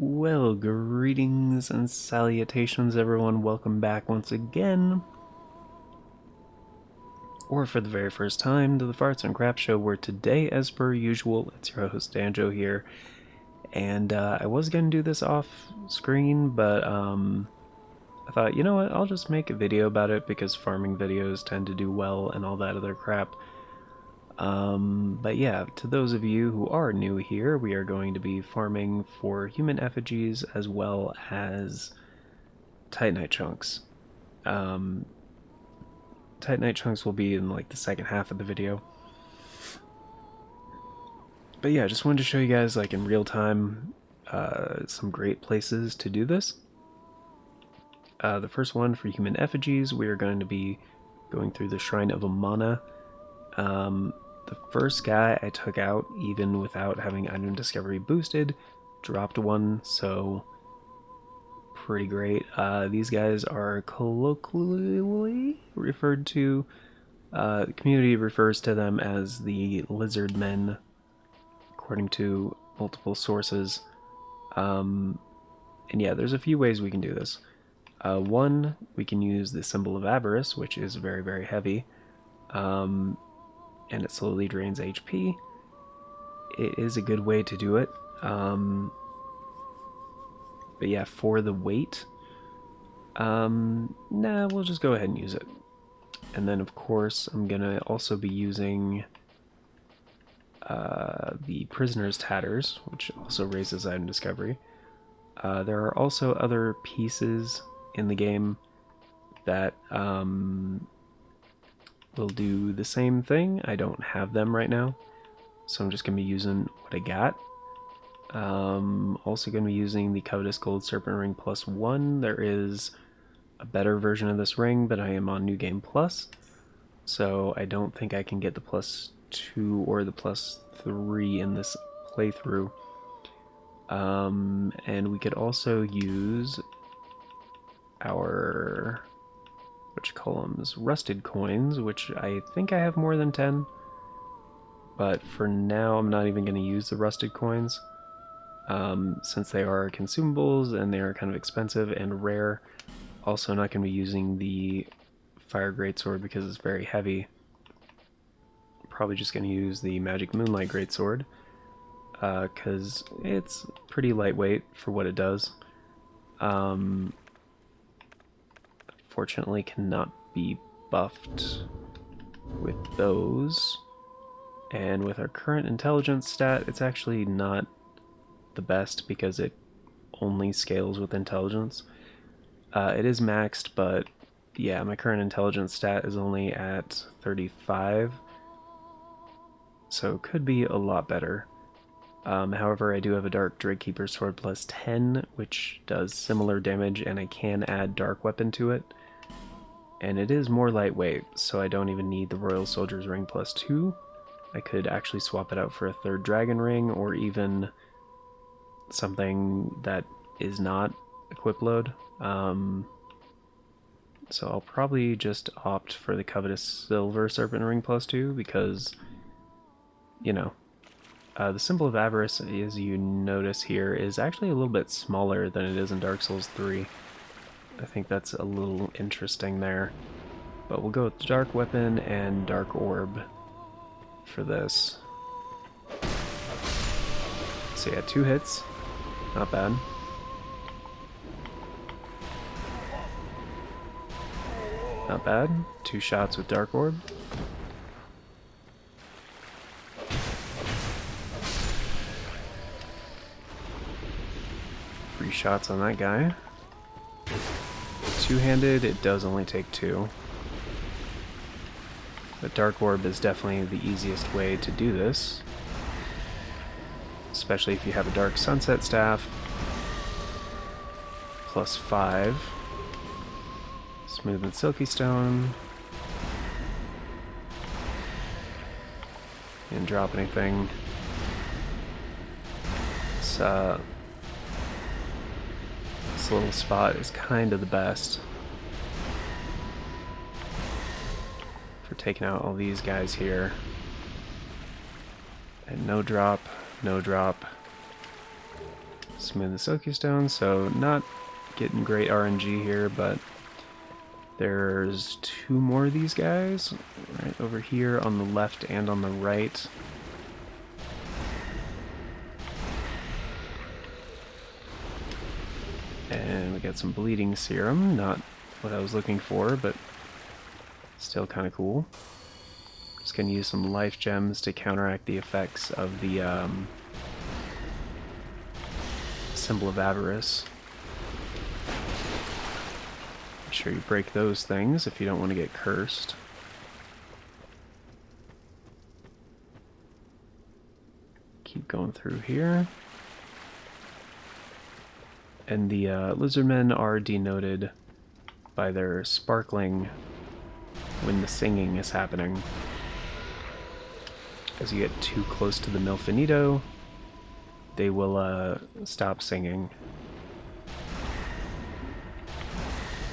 Well, greetings and salutations, everyone. Welcome back once again, or for the very first time, to the Farts and Crap Show, where today, as per usual, it's your host Danjo here. And I was going to do this off screen, but I thought, you know what, I'll just make a video about it because farming videos tend to do well and all that other crap. But yeah, to those of you who are new here, we are going to be farming for human effigies as well as Titanite chunks. Um, Titanite chunks will be in like the second half of the video. But yeah, just wanted to show you guys like in real time some great places to do this. The first one for human effigies, we are going to be going through the Shrine of Amana. The first guy I took out, even without having item discovery boosted, dropped one, so pretty great. These guys are colloquially referred to, the community refers to them as the lizard men, according to multiple sources. And yeah, there's a few ways we can do this. One, we can use the symbol of avarice, which is very, very heavy. And it slowly drains HP. It is a good way to do it. But yeah, for the weight, nah, we'll just go ahead and use it. And then, of course, I'm gonna also be using the Prisoner's Tatters, which also raises item discovery. There are also other pieces in the game that will do the same thing. I don't have them right now, so I'm just going to be using what I got. Also going to be using the Covetous Gold Serpent Ring +1. There is a better version of this ring, but I am on New Game Plus, so I don't think I can get the +2 or the +3 in this playthrough. And we could also use our rusted coins, which I think I have more than 10, but for now I'm not even going to use the rusted coins, since they are consumables and they are kind of expensive and rare. Also not going to be using the fire greatsword because it's very heavy. Probably just going to use the magic moonlight greatsword because it's pretty lightweight for what it does. Fortunately cannot be buffed with those. And with our current intelligence stat, it's actually not the best because it only scales with intelligence. It is maxed, but yeah, my current intelligence stat is only at 35, so it could be a lot better. However, I do have a Dark Drakekeeper Sword +10, which does similar damage, and I can add Dark Weapon to it. And it is more lightweight, so I don't even need the Royal Soldier's Ring +2. I could actually swap it out for a third Dragon Ring, or even something that is not equip load. So I'll probably just opt for the Covetous Silver Serpent Ring +2 because, you know, the symbol of avarice, as you notice here, is actually a little bit smaller than it is in Dark Souls 3. I think that's a little interesting there. But we'll go with Dark Weapon and Dark Orb for this. So yeah, 2 hits. Not bad. Not bad. 2 shots with Dark Orb. Three shots on that guy. Two-handed, it does only take 2. But Dark Orb is definitely the easiest way to do this, especially if you have a Dark Sunset Staff +5. Smooth and Silky Stone. Didn't drop anything. This little spot is kind of the best for taking out all these guys here. And no drop, no drop. Smooth the Silky Stone, so not getting great RNG here, but there's 2 more of these guys, right over here on the left and on the right. And we got some bleeding serum, not what I was looking for, but still kind of cool. Just gonna use some life gems to counteract the effects of the Symbol of Avarice. Make sure you break those things if you don't want to get cursed. Keep going through here. And the lizardmen are denoted by their sparkling when the singing is happening. As you get too close to the Milfinito, they will stop singing.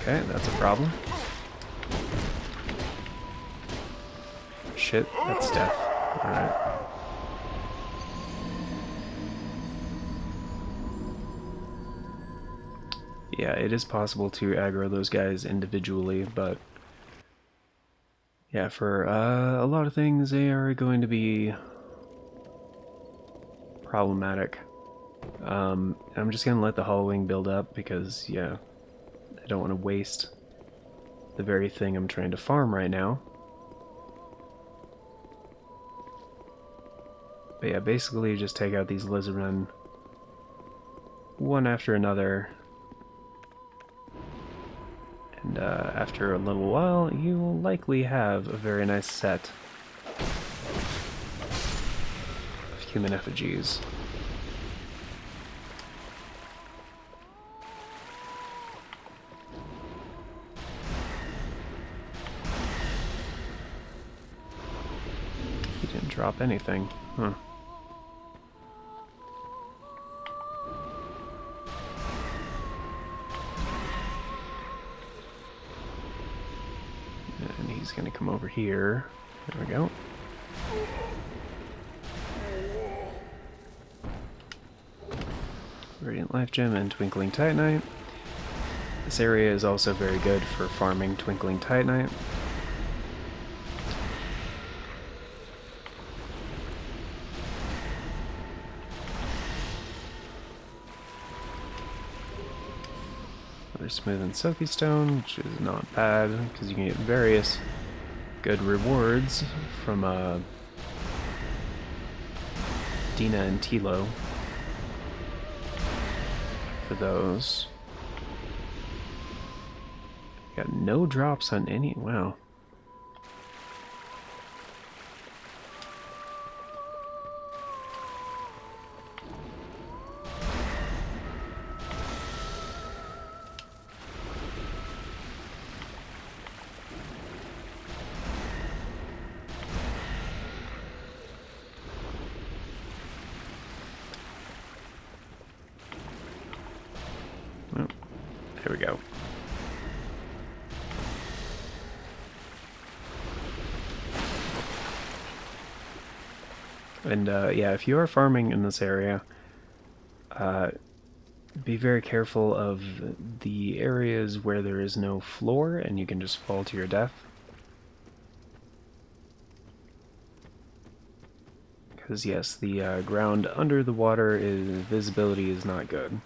Okay, that's a problem. Shit, that's death. Alright. Yeah, it is possible to aggro those guys individually, but yeah, for a lot of things, they are going to be problematic. I'm just going to let the Hollowing build up because, yeah, I don't want to waste the very thing I'm trying to farm right now. But yeah, basically just take out these lizardmen one after another. And after a little while, you will likely have a very nice set of human effigies. He didn't drop anything, huh? And he's gonna come over here. There we go. Radiant Life Gem and Twinkling Titanite. This area is also very good for farming Twinkling Titanite. Another Smooth and Silky Stone, which is not bad, because you can get various good rewards from Dina and Tilo for those. Got no drops on any. Wow. Oh, there we go. And yeah, if you are farming in this area, be very careful of the areas where there is no floor and you can just fall to your death. Because yes, the ground under the water visibility is not good.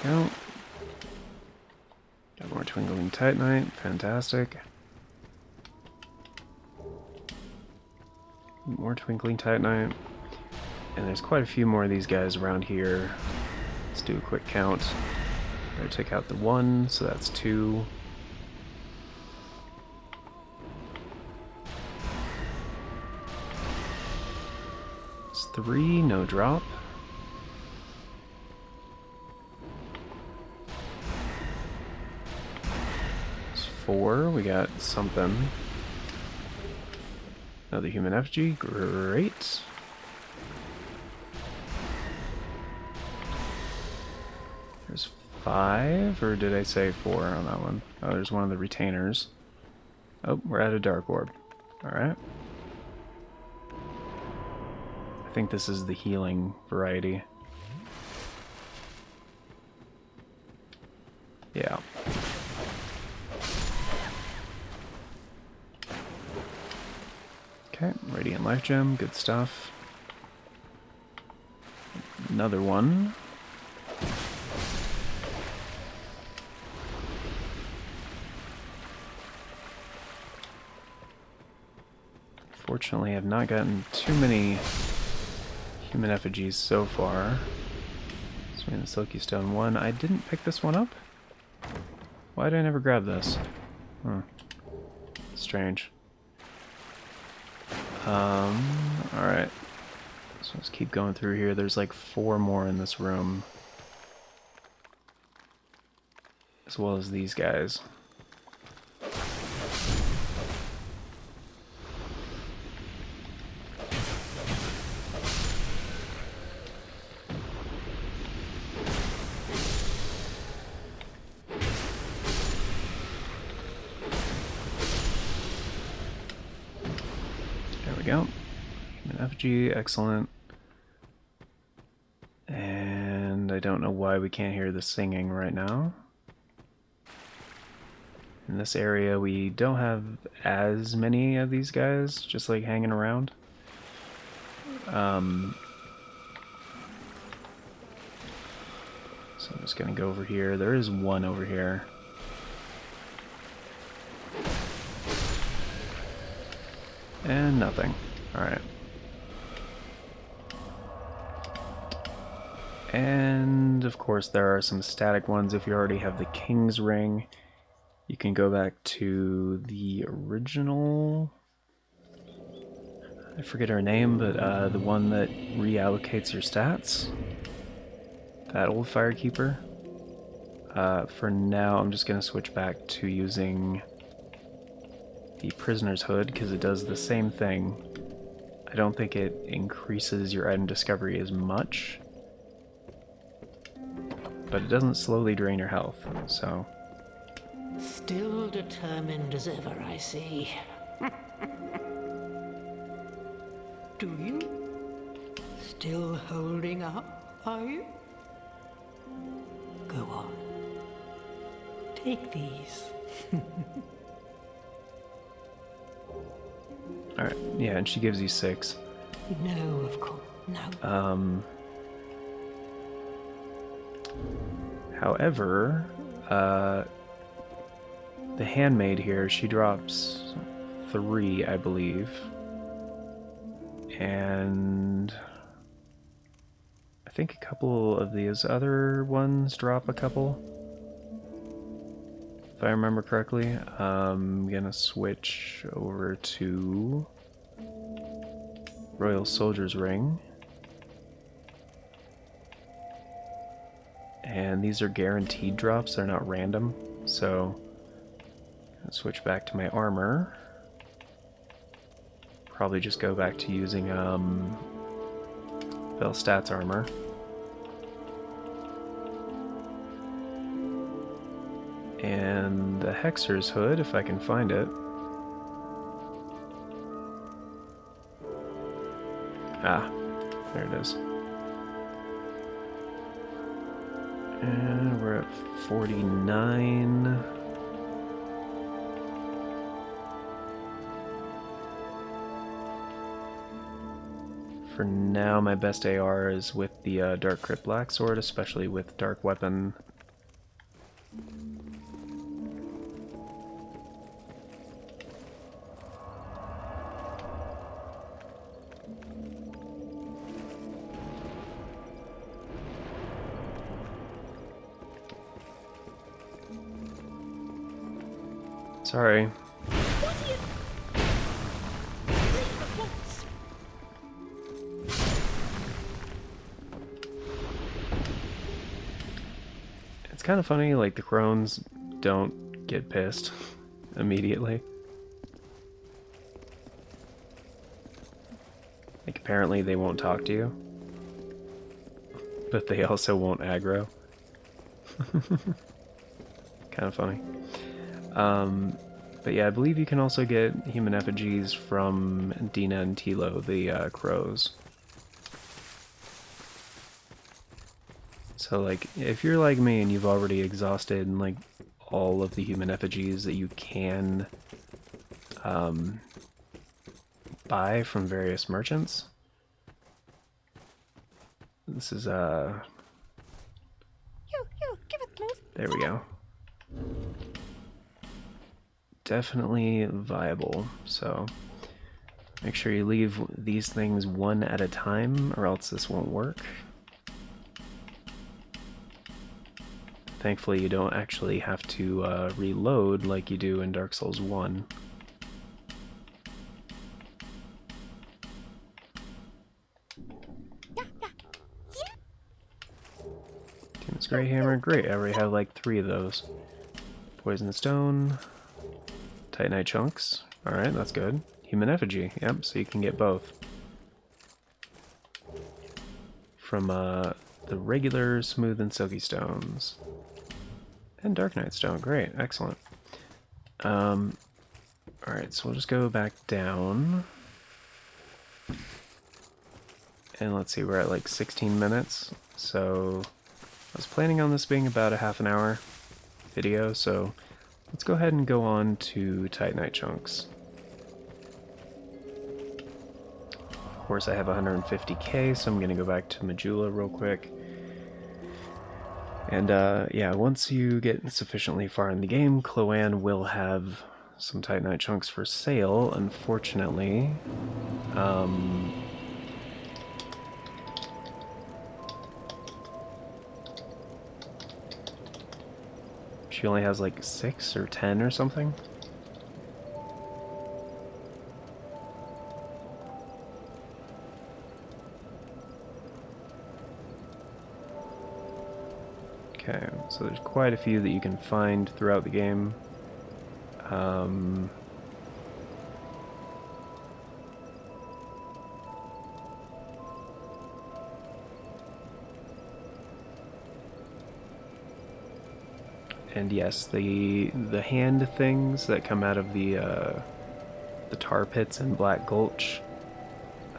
Go. Got more Twinkling Titanite, fantastic. More Twinkling Titanite. And there's quite a few more of these guys around here. Let's do a quick count. I took out the 1, so that's 2. 3, no drop. It's 4, we got something. Another human effigy, great. There's 5, or did I say 4 on that one? Oh, there's one of the retainers. Oh, we're at a dark orb. Alright. I think this is the healing variety. Yeah. Okay, Radiant Life Gem, good stuff. Another one. Fortunately, I've not gotten too many human effigies so far. Swing the Silky Stone 1. I didn't pick this one up? Why did I never grab this? Strange. Alright. So let's keep going through here. There's like 4 more in this room. As well as these guys. There we go. Human effigy, excellent. And I don't know why we can't hear the singing right now. In this area, we don't have as many of these guys just like hanging around. So I'm just gonna go over here. There is one over here. And nothing. Alright. And of course there are some static ones. If you already have the King's Ring, you can go back to the original... I forget her name, but the one that reallocates your stats. That old Firekeeper. For now, I'm just going to switch back to using the Prisoner's Hood, because it does the same thing. I don't think it increases your item discovery as much, but it doesn't slowly drain your health, so... Still determined as ever, I see. Do you? Still holding up, are you? Go on. Take these. Alright, yeah, and she gives you 6. No, of course, no. However, the handmaid here, she drops 3, I believe. And I think a couple of these other ones drop a couple. If I remember correctly. I'm gonna switch over to Royal Soldier's Ring. And these are guaranteed drops, they're not random. So, I'll switch back to my armor. Probably just go back to using Velstat's armor. And the Hexer's Hood, if I can find it. Ah, there it is. And we're at 49. For now, my best AR is with the Dark Crypt Black Sword, especially with Dark Weapon. Sorry. It's kind of funny, like the crones don't get pissed immediately. Like apparently they won't talk to you, but they also won't aggro. Kind of funny. But yeah, I believe you can also get human effigies from Dina and Tilo, the crows. So like, if you're like me and you've already exhausted like all of the human effigies that you can buy from various merchants, this is there we go. Definitely viable. So make sure you leave these things one at a time, or else this won't work. Thankfully, you don't actually have to reload like you do in Dark Souls 1. Demon's Grey Hammer, great. I already have like 3 of those. Poison Stone, Titanite Chunks. Alright, that's good. Human Effigy, yep, so you can get both. From the regular Smooth and Silky Stones. And Dark Knight Stone, great, excellent. Alright, so we'll just go back down. And let's see, we're at like 16 minutes. So I was planning on this being about a half an hour video, so let's go ahead and go on to Titanite Chunks. Of course, I have 150k, so I'm going to go back to Majula real quick. And yeah, once you get sufficiently far in the game, Cloanne will have some Titanite Chunks for sale. Unfortunately, she only has like 6 or 10 or something. Okay, so there's quite a few that you can find throughout the game. And yes, the hand things that come out of the tar pits in Black Gulch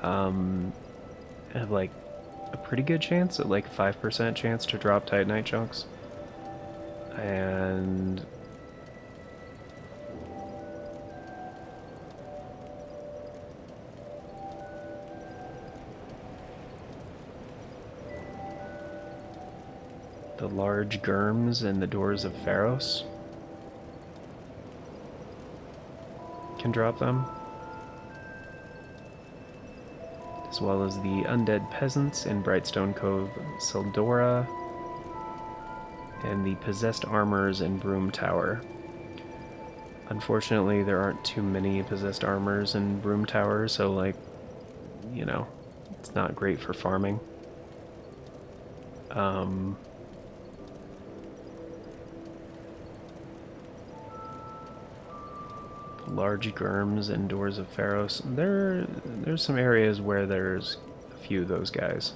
have like a pretty good chance, at like 5% chance to drop Titanite chunks. And the large germs and the doors of Pharos can drop them, as well as the undead peasants in Brightstone Cove, Sildora, and the possessed armors in Broom Tower. Unfortunately, there aren't too many possessed armors in Broom Tower, so like, you know, it's not great for farming. Large germs and doors of Pharos. There's some areas where there's a few of those guys.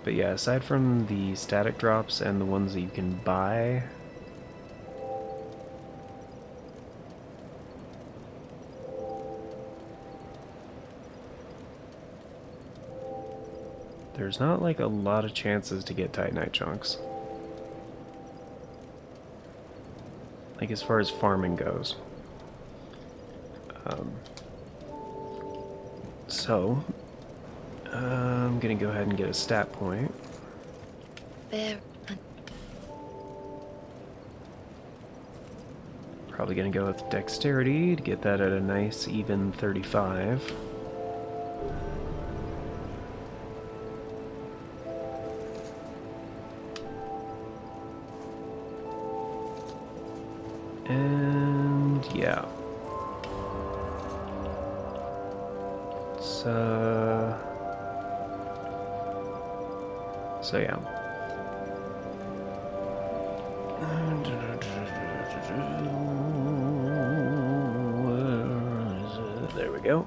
But yeah, aside from the static drops and the ones that you can buy, there's not like a lot of chances to get Titanite chunks. Like as far as farming goes. So, I'm gonna go ahead and get a stat point. There. Probably gonna go with dexterity to get that at a nice even 35. And yeah. Let's So yeah. There we go.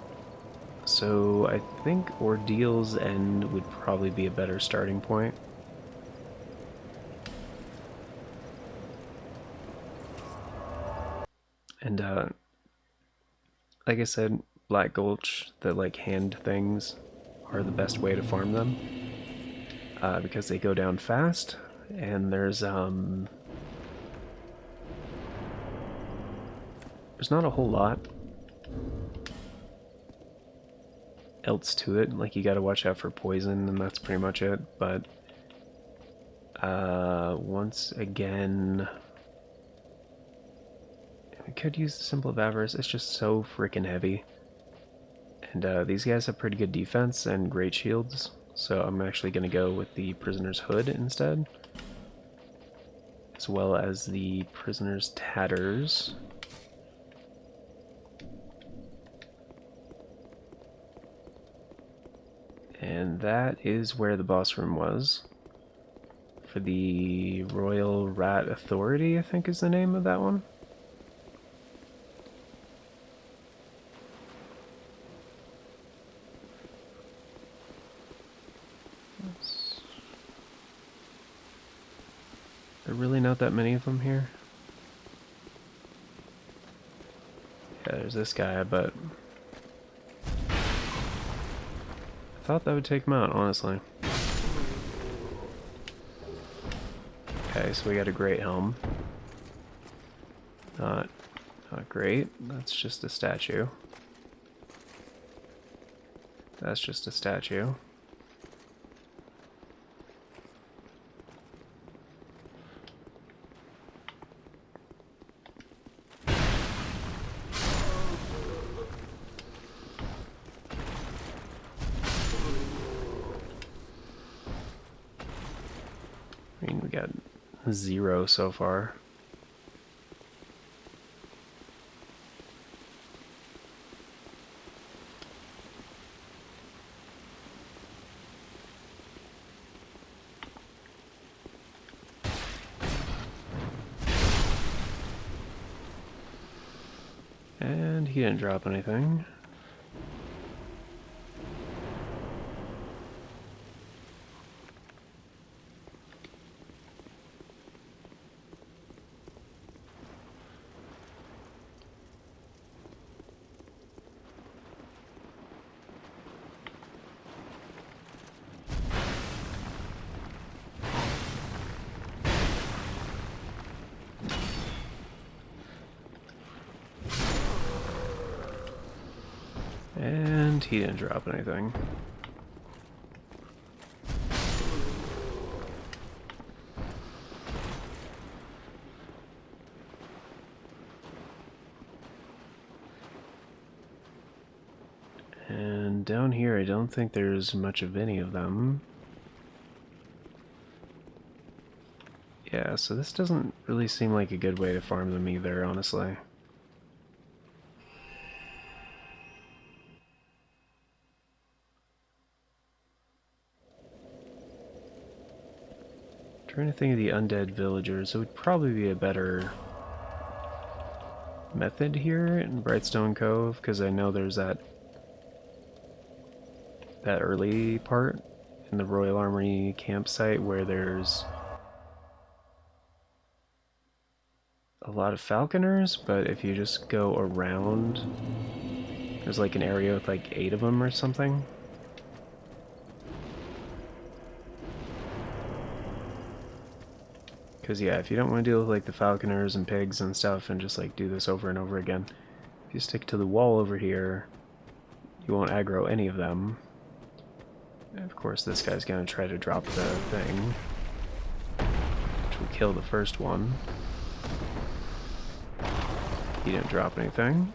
So I think Ordeal's End would probably be a better starting point. And like I said, Black Gulch, the like hand things, are the best way to farm them because they go down fast, and there's not a whole lot else to it. Like, you gotta watch out for poison, and that's pretty much it. But once again, we could use the Symbol of Avarice. It's just so freaking heavy. And these guys have pretty good defense and great shields, so I'm actually going to go with the Prisoner's Hood instead, as well as the Prisoner's Tatters. And that is where the boss room was. For the Royal Rat Authority, I think is the name of that one. There are really not that many of them here. Yeah, there's this guy, but I thought that would take him out, honestly. Okay, so we got a Great Helm. Not great. That's just a statue. That's just a statue. I mean, we got 0 so far. And he didn't drop anything. And he didn't drop anything. And down here, I don't think there's much of any of them. Yeah, so this doesn't really seem like a good way to farm them either, honestly. Trying to think of the undead villagers. It would probably be a better method here in Brightstone Cove, because I know there's that early part in the Royal Armory campsite where there's a lot of falconers, but if you just go around, there's like an area with like 8 of them or something. Because yeah, if you don't want to deal with like the falconers and pigs and stuff and just like do this over and over again, if you stick to the wall over here, you won't aggro any of them. And of course this guy's gonna try to drop the thing, which will kill the first one. He didn't drop anything.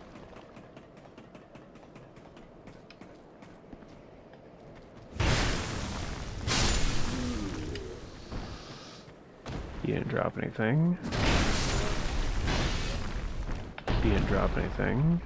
He didn't drop anything. He didn't drop anything.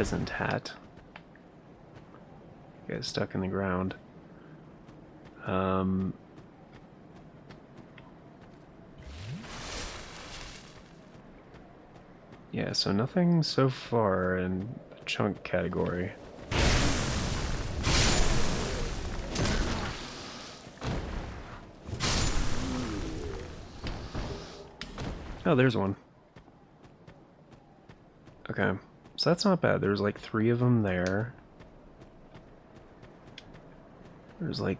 peasant hat. Guy's stuck in the ground. Yeah, so nothing so far in the chunk category. Oh, there's one. Okay, so that's not bad. There's like 3 of them there. There's like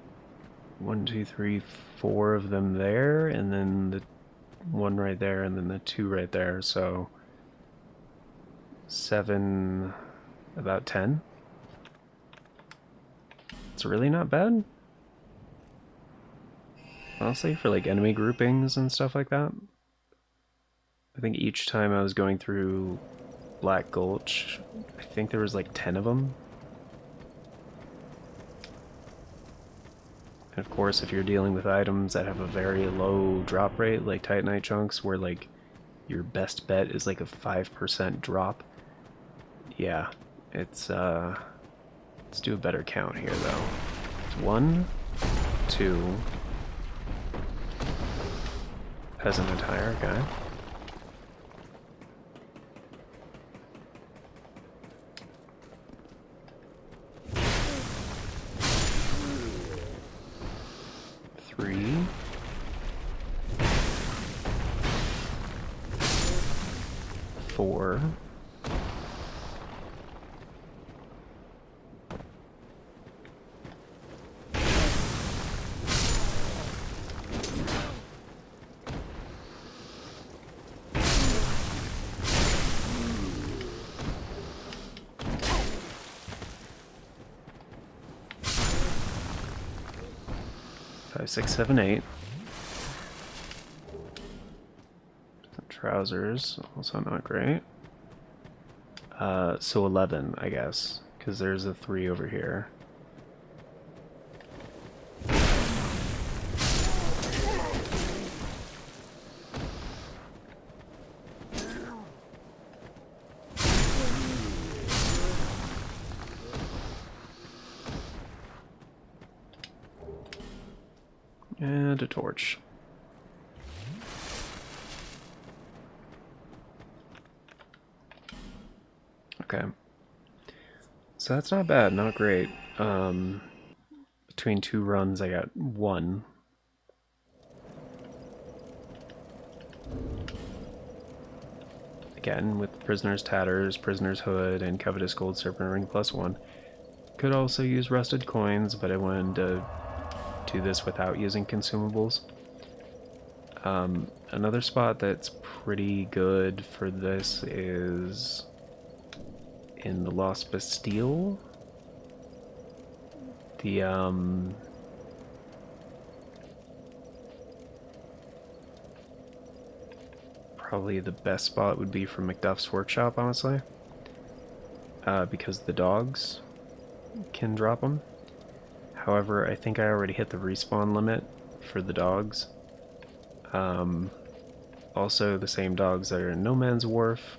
1, 2, 3, 4 of them there, and then the 1 right there, and then the 2 right there. So 7, about 10. It's really not bad. Honestly, for like enemy groupings and stuff like that. I think each time I was going through Black Gulch, I think there was like 10 of them. And of course, if you're dealing with items that have a very low drop rate, like Titanite chunks, where like your best bet is like a 5% drop, yeah, it's let's do a better count here though. It's 1, 2, peasant attire, okay. Three. 4. 5, 6, 7, 8. Trousers, also not great. So 11, I guess, because there's a 3 over here. And a torch. Okay. So that's not bad, not great. Between 2 runs, I got 1. Again, with Prisoner's Tatters, Prisoner's Hood, and Covetous Gold Serpent Ring +1. Could also use Rusted Coins, but I wanted to do this without using consumables. Another spot that's pretty good for this is in the Lost Bastille. The probably the best spot would be for Macduff's Workshop, honestly, because the dogs can drop them. However, I think I already hit the respawn limit for the dogs. Also, the same dogs that are in No Man's Wharf.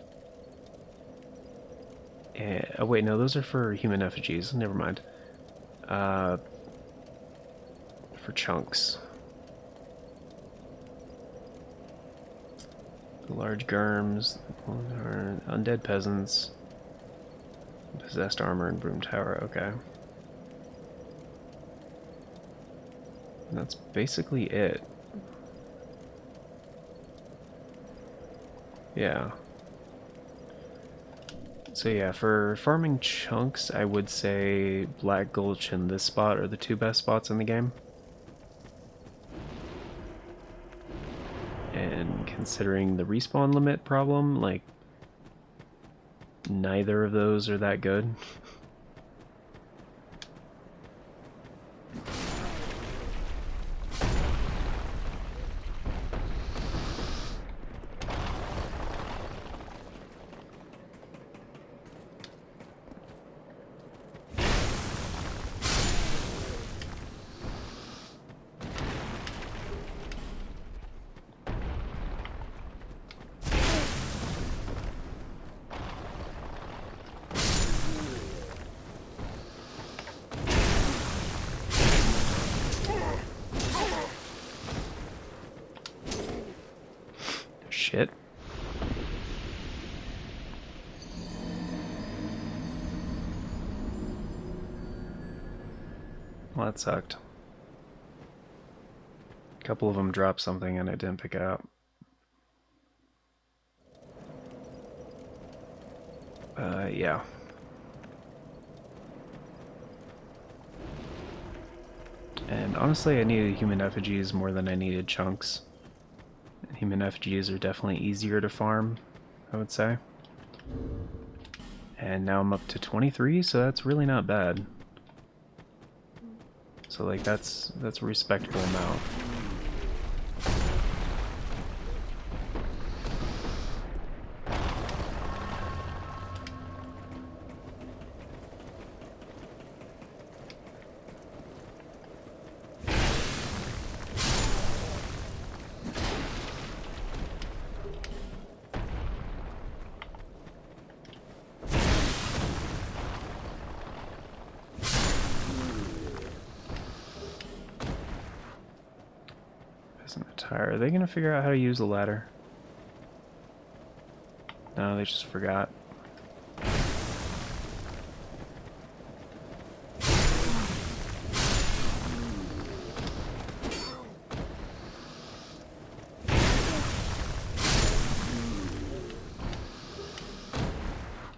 Oh wait, no, those are for human effigies. Never mind. For chunks. The large germs, undead peasants, possessed armor, and broom tower. Okay. And that's basically it. Yeah. So yeah, for farming chunks, I would say Black Gulch and this spot are the 2 best spots in the game. And considering the respawn limit problem, like, neither of those are that good. Shit. Well, that sucked. A couple of them dropped something and I didn't pick it up. Yeah. And honestly, I needed human effigies more than I needed chunks. Human effigies are definitely easier to farm, I would say. And now I'm up to 23, so that's really not bad. So like that's a respectable amount. Are they gonna figure out how to use the ladder? No, they just forgot.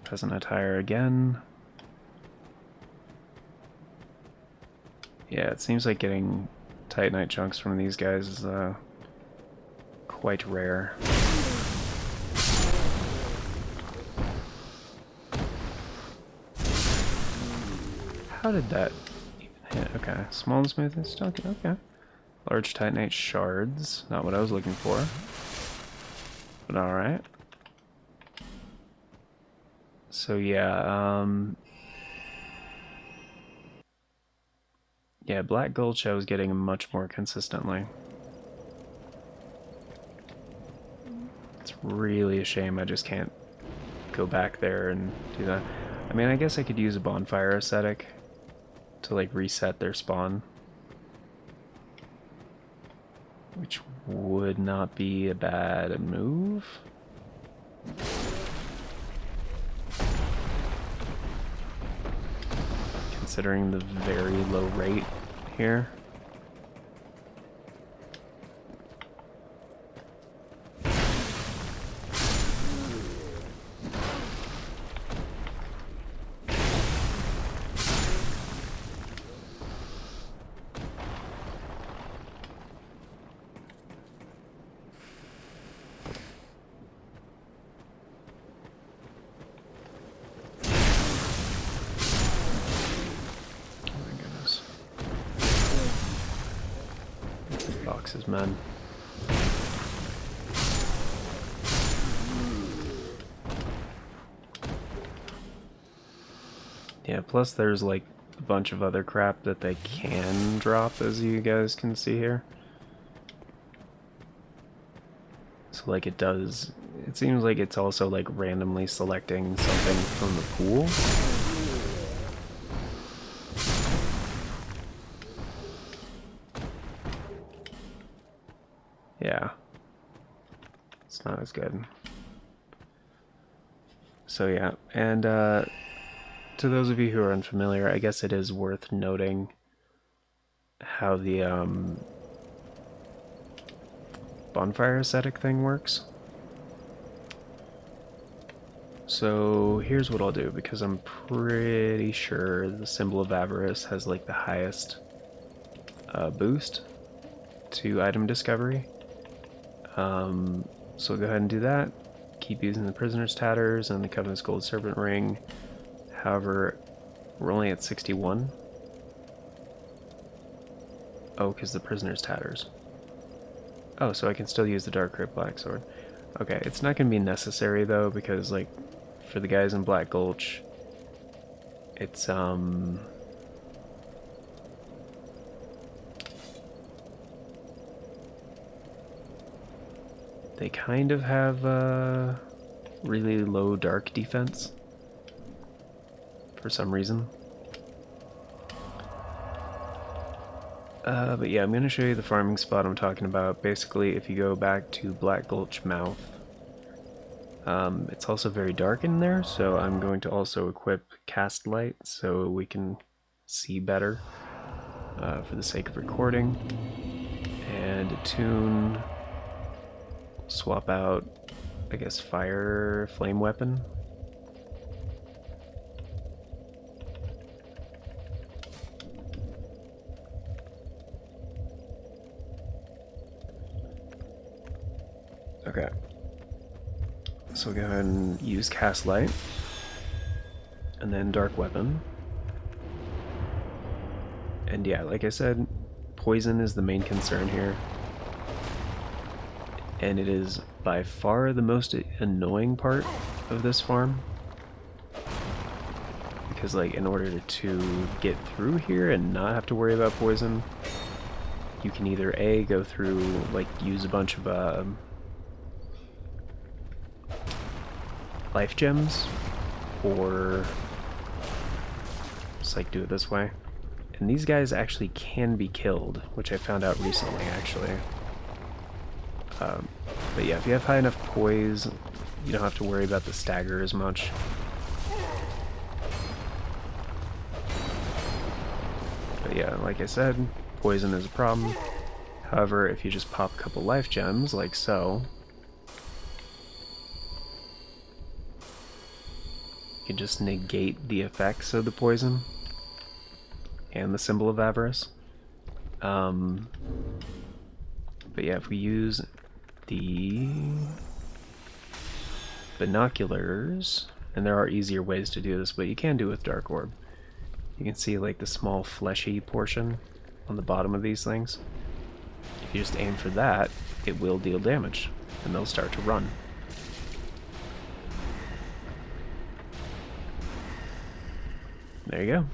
Peasant attire again. Yeah, it seems like getting Titanite chunks from these guys is quite rare. How did that even hit? Okay, small and smooth and still okay. Large Titanite shards, not what I was looking for. But alright. So yeah, yeah, Black Gulch I was getting much more consistently. It's really a shame I just can't go back there and do that. I mean, I guess I could use a bonfire aesthetic to like reset their spawn, which would not be a bad move. Considering the very low rate here. Boxes, man. Yeah, plus there's like a bunch of other crap that they can drop, as you guys can see here. So like it seems like it's also like randomly selecting something from the pool. Yeah. It's not as good. So yeah, and to those of you who are unfamiliar, I guess it is worth noting how the bonfire aesthetic thing works. So here's what I'll do, because I'm pretty sure the symbol of avarice has like the highest boost to item discovery. So go ahead and do that. Keep using the prisoner's tatters and the Covenant's gold serpent ring. However, we're only at 61. Oh, because the prisoner's tatters. Oh, so I can still use the dark crypt black sword. Okay, it's not going to be necessary though, because like for the guys in Black Gulch, it's they kind of have really low dark defense for some reason. But yeah, I'm going to show you the farming spot I'm talking about. Basically, if you go back to Black Gulch Mouth, It's also very dark in there, so I'm going to also equip cast light so we can see better for the sake of recording. And attune, swap out, I guess, fire flame weapon. Okay. So we'll go ahead and use cast light. And then dark weapon. And yeah, like I said, poison is the main concern here. And it is by far the most annoying part of this farm. Because like in order to get through here and not have to worry about poison, you can either A, go through, like use a bunch of life gems, or just like do it this way. And these guys actually can be killed, which I found out recently actually. But yeah, if you have high enough poise, you don't have to worry about the stagger as much. But yeah, like I said, poison is a problem. However, if you just pop a couple life gems, like so, you just negate the effects of the poison and the symbol of avarice. But yeah, if we use the binoculars, and there are easier ways to do this, but you can do it with Dark Orb. You can see like the small fleshy portion on the bottom of these things. If you just aim for that, it will deal damage, and they'll start to run. There you go.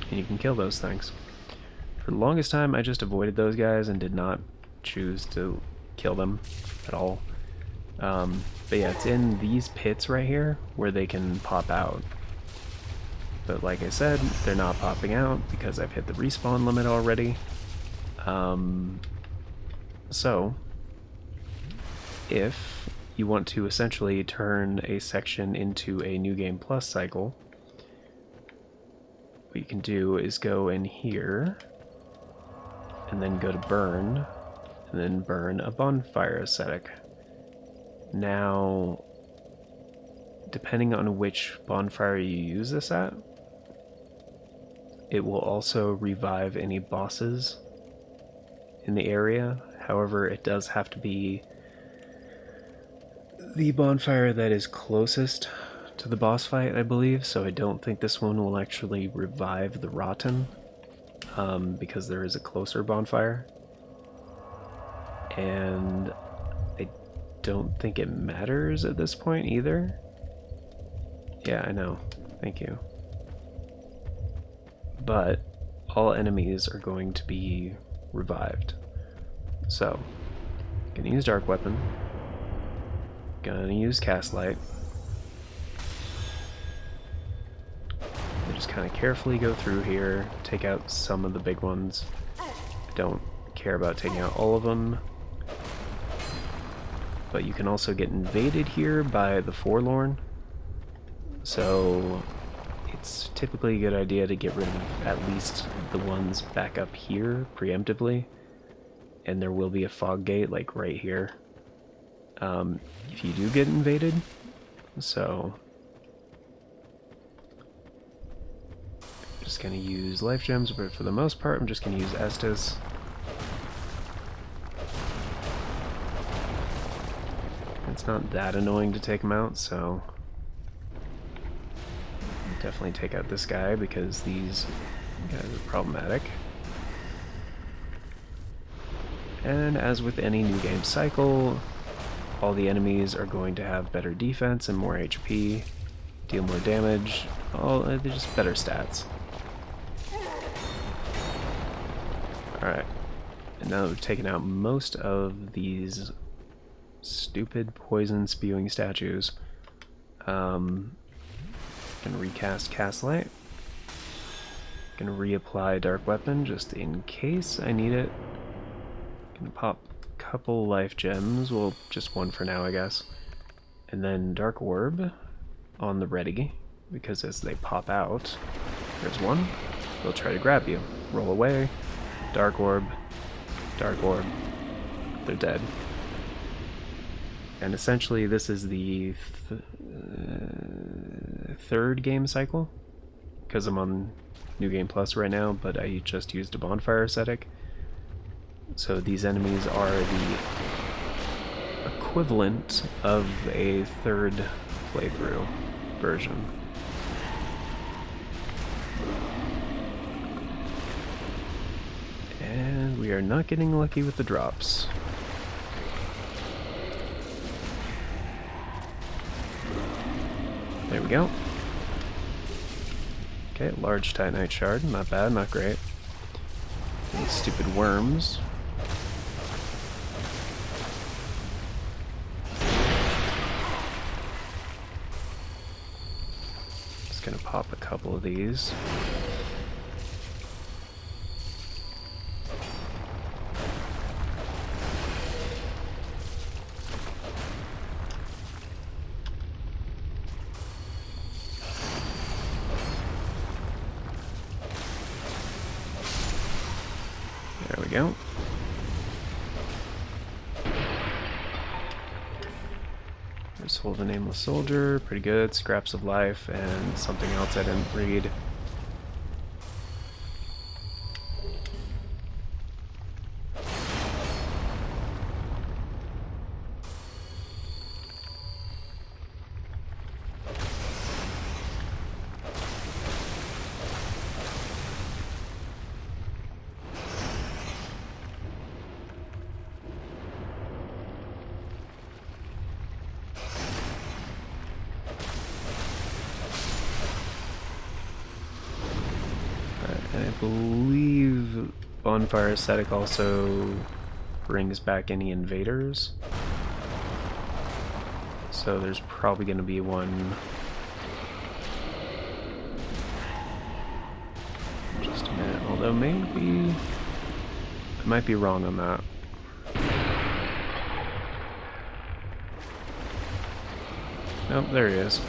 And you can kill those things. For the longest time, I just avoided those guys and did not choose to kill them at all. But yeah, it's in these pits right here where they can pop out. But like I said, they're not popping out because I've hit the respawn limit already. So, if you want to essentially turn a section into a New Game Plus cycle, what you can do is go in here, and then go to burn, and then burn a bonfire aesthetic. Now, depending on which bonfire you use this at, it will also revive any bosses in the area. However, it does have to be the bonfire that is closest to the boss fight, I believe, so I don't think this one will actually revive the Rotten, because there is a closer bonfire. And I don't think it matters at this point either. Yeah, I know. Thank you. But all enemies are going to be revived. So, gonna use Dark Weapon. Gonna use Cast Light. Just kind of carefully go through here, take out some of the big ones. I don't care about taking out all of them. But you can also get invaded here by the Forlorn. So it's typically a good idea to get rid of at least the ones back up here preemptively. And there will be a fog gate like right here if you do get invaded. So I'm just going to use life gems, but for the most part I'm just going to use Estus. It's not that annoying to take them out, so definitely take out this guy because these guys are problematic. And as with any new game cycle, all the enemies are going to have better defense and more HP, deal more damage, they're just better stats. Alright, and now that we've taken out most of these stupid poison spewing statues, can recast Cast Light. Can reapply Dark Weapon just in case I need it. Can pop a couple life gems, well, just one for now, I guess. And then Dark Orb on the ready, because as they pop out, there's one, they'll try to grab you. Roll away, Dark Orb, they're dead. And essentially this is the third game cycle, because I'm on New Game Plus right now, but I just used a bonfire ascetic. So these enemies are the equivalent of a third playthrough version. And we are not getting lucky with the drops. There we go. Okay, large titanite shard. Not bad, not great. These stupid worms. Just gonna pop a couple of these. There we go. Just hold a nameless soldier, pretty good. Scraps of life and something else I didn't read. I believe Bonfire Ascetic also brings back any invaders. So there's probably going to be one. Just a minute, although maybe I might be wrong on that. Nope, there he is.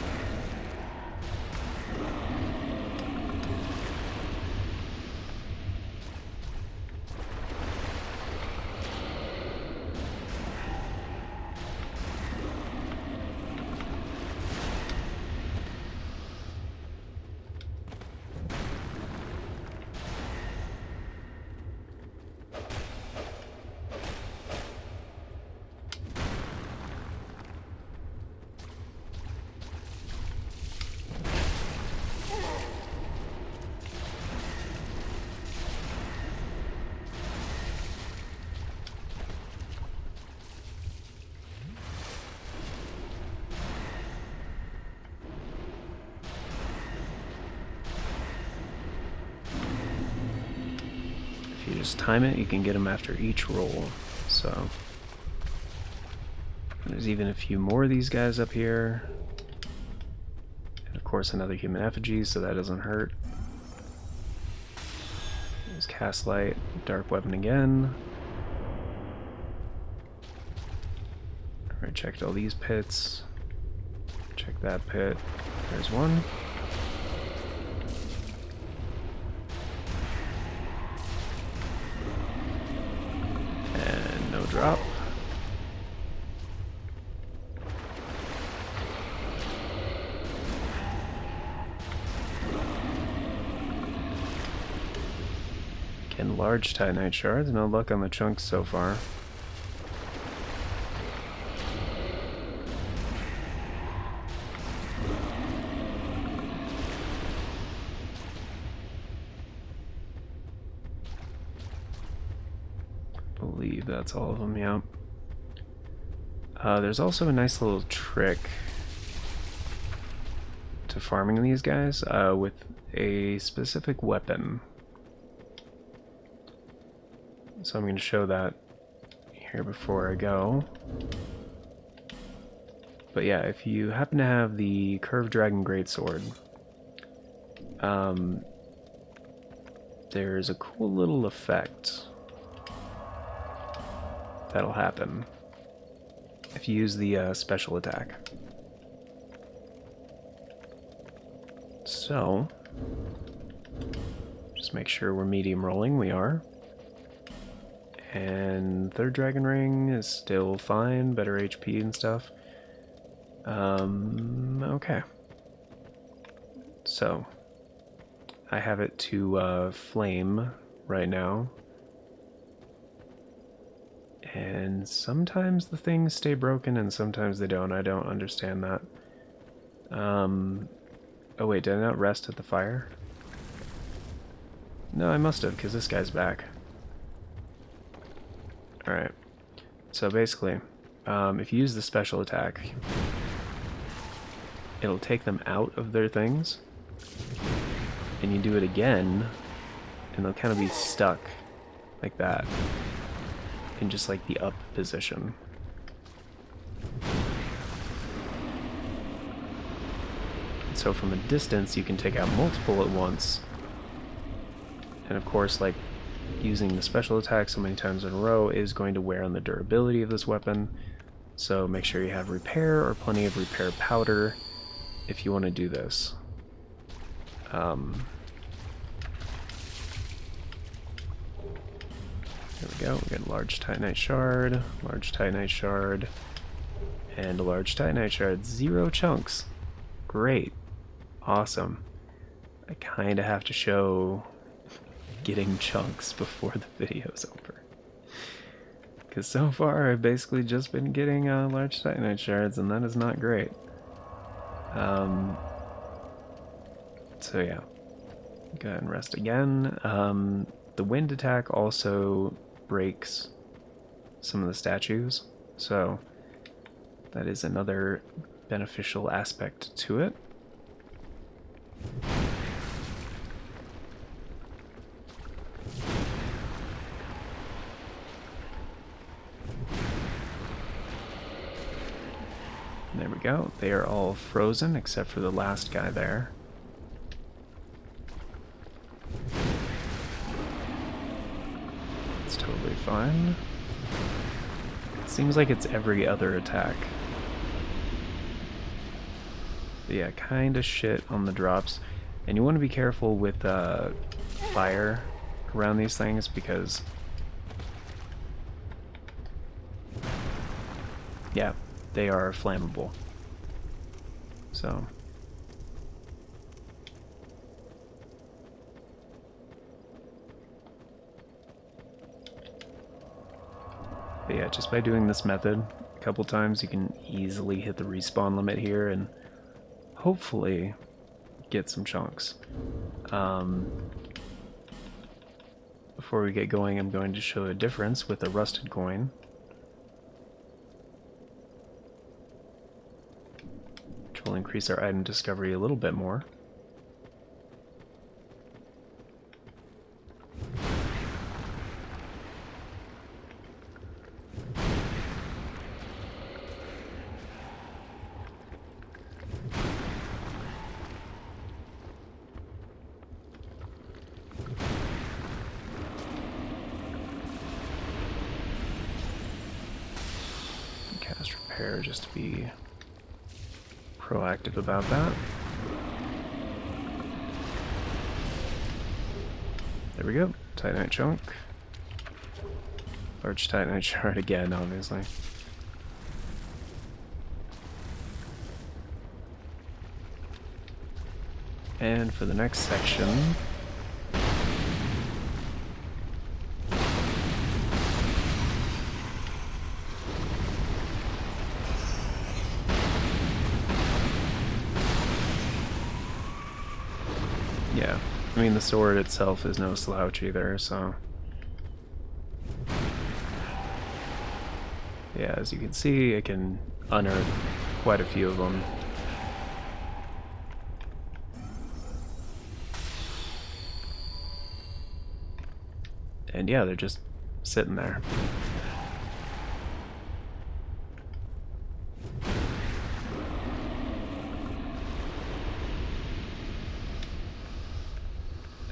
If you just time it, you can get them after each roll. So there's even a few more of these guys up here. And of course another human effigy, so that doesn't hurt. There's Cast Light, Dark Weapon again. Alright, checked all these pits. Check that pit. There's one. And no drop. Again, large titanite shards. No luck on the chunks so far. I believe that's all of them, yeah. There's also a nice little trick to farming these guys with a specific weapon. So I'm going to show that here before I go. But yeah, if you happen to have the Curved Dragon Greatsword, there's a cool little effect that'll happen if you use the special attack. So, just make sure we're medium rolling. We are. And third dragon ring is still fine, better HP and stuff. Okay. So, I have it to flame right now. And sometimes the things stay broken and sometimes they don't. I don't understand that. Oh wait, did I not rest at the fire? No, I must have, because this guy's back. Alright. So basically, if you use the special attack, it'll take them out of their things. And you do it again, and they'll kind of be stuck like that in just like the up position. So from a distance, you can take out multiple at once. And of course, like, using the special attack so many times in a row is going to wear on the durability of this weapon. So make sure you have repair or plenty of repair powder if you want to do this. There we go. We got a large titanite shard, large titanite shard, and a large titanite shard. 0 chunks. Great. Awesome. I kind of have to show getting chunks before the video's over. Because so far I've basically just been getting large titanite shards, and that is not great. So yeah. Go ahead and rest again. The wind attack also breaks some of the statues, so that is another beneficial aspect to it. There we go. They are all frozen except for the last guy there. It's totally fine. Seems like it's every other attack. But yeah, kind of shit on the drops. And you want to be careful with fire around these things because... yeah, they are flammable. So... but yeah, just by doing this method a couple times, you can easily hit the respawn limit here and hopefully get some chunks. Before we get going, I'm going to show a difference with a rusted coin. Which will increase our item discovery a little bit more. Cast repair just to be proactive about that. There we go. Titanite chunk. Large titanite shard again, obviously. And for the next section... yeah, I mean the sword itself is no slouch either, so... yeah, as you can see, it can unearth quite a few of them. And yeah, they're just sitting there.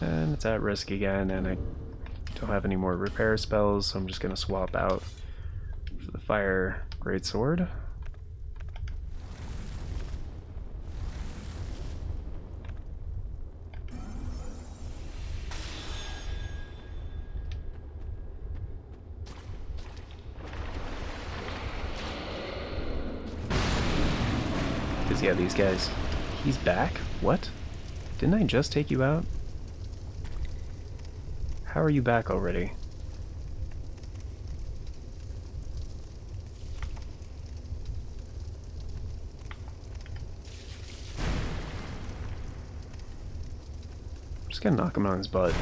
And it's at risk again, and I don't have any more repair spells, so I'm just going to swap out for the fire greatsword. Because, yeah, these guys... He's back? What? Didn't I just take you out? How are you back already? I'm just gonna knock him on his butt.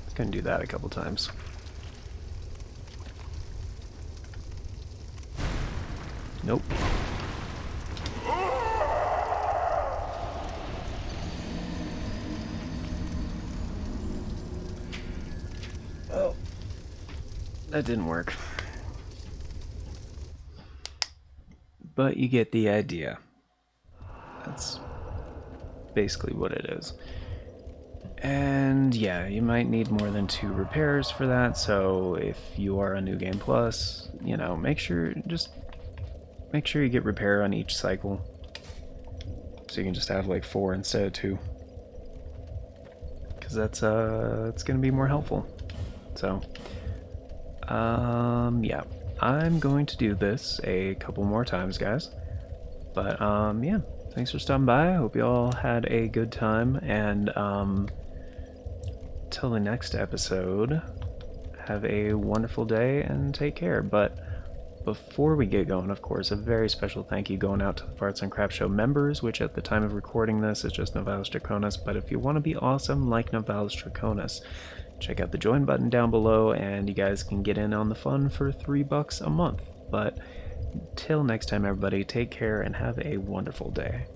Just gonna do that a couple times. Nope. Oh. That didn't work. But you get the idea. That's basically what it is. And yeah, you might need more than 2 repairs for that, so if you are a New Game Plus, you know, make sure you get repair on each cycle. So you can just have like 4 instead of 2. Because that's it's gonna be more helpful. So yeah. I'm going to do this a couple more times, guys. But yeah, thanks for stopping by. I hope you all had a good time, and till the next episode, have a wonderful day and take care. But before we get going, of course, a very special thank you going out to the Farts and Crap Show members, which at the time of recording this is just Novalis Draconis. But if you want to be awesome like Novalis Draconis, check out the join button down below, and you guys can get in on the fun for $3 a month. But till next time, everybody, take care and have a wonderful day.